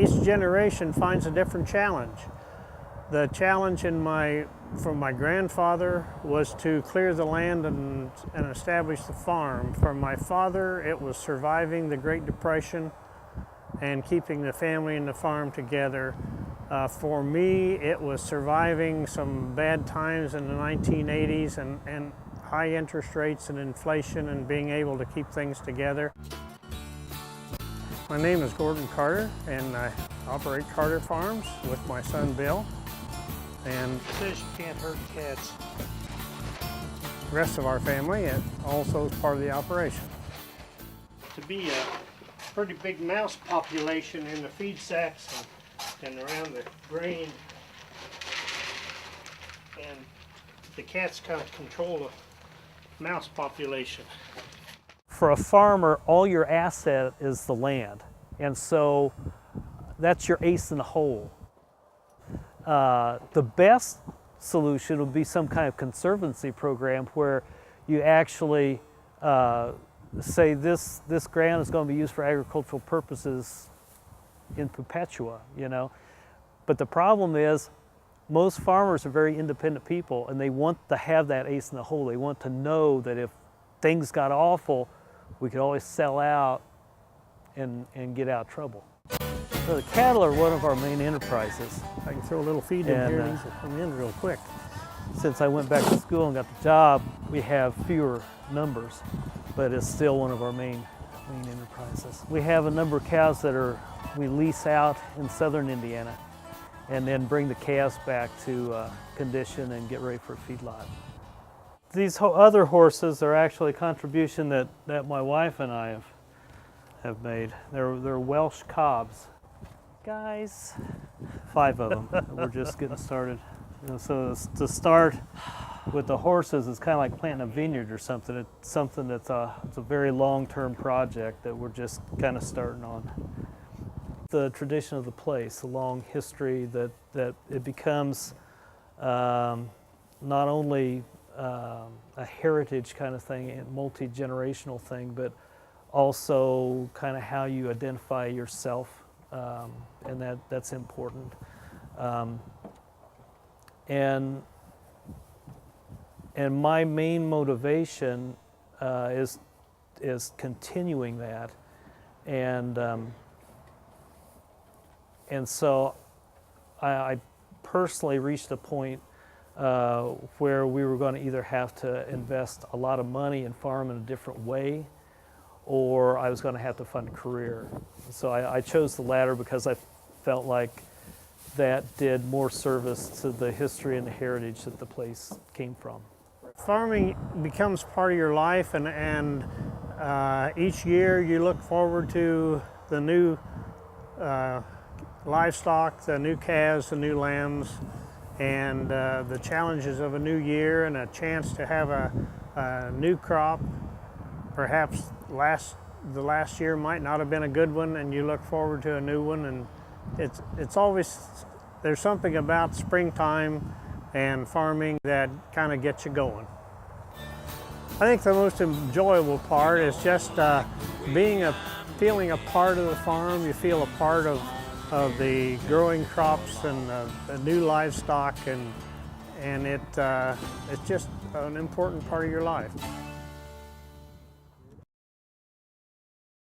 each generation finds a different challenge. The challenge from my grandfather was to clear the land and establish the farm. For my father, it was surviving the Great Depression and keeping the family and the farm together. For me, it was surviving some bad times in the 1980s and high interest rates and inflation and being able to keep things together. My name is Gordon Carter, and I operate Carter Farms with my son Bill. And it says you can't hurt cats. The rest of our family also is part of the operation. To be a pretty big mouse population in the feed sacks and around the grain, and the cats kind of control the mouse population. For a farmer, all your asset is the land, and so that's your ace in the hole. The best solution would be some kind of conservancy program where you actually say this ground is going to be used for agricultural purposes in perpetua, you know. But the problem is most farmers are very independent people, and they want to have that ace in the hole. They want to know that if things got awful, we could always sell out and get out of trouble. So the cattle are one of our main enterprises. I can throw a little feed in here and these will come in real quick. Since I went back to school and got the job, we have fewer numbers, but it's still one of our main enterprises. We have a number of cows that we lease out in southern Indiana and then bring the calves back to condition and get ready for a feedlot. These other horses are actually a contribution that my wife and I have made. They're Welsh cobs. Guys, 5 of them. We're just getting started. You know, so to start with the horses is kind of like planting a vineyard or something. It's something it's a very long-term project that we're just kind of starting on. The tradition of the place, the long history that it becomes not only a heritage kind of thing and multi-generational thing, but also kind of how you identify yourself, and that's important. And my main motivation is continuing that, and so I personally reached a point where we were going to either have to invest a lot of money and farm in a different way, or I was going to have to fund a career. So I chose the latter because I felt like that did more service to the history and the heritage that the place came from. Farming becomes part of your life, and each year you look forward to the new livestock, the new calves, the new lambs, and the challenges of a new year and a chance to have a new crop. Perhaps the last year might not have been a good one, and you look forward to a new one, and it's always, there's something about springtime and farming that kind of gets you going. I think the most enjoyable part is just feeling a part of the farm. You feel a part of the growing crops and the new livestock, and it's just an important part of your life.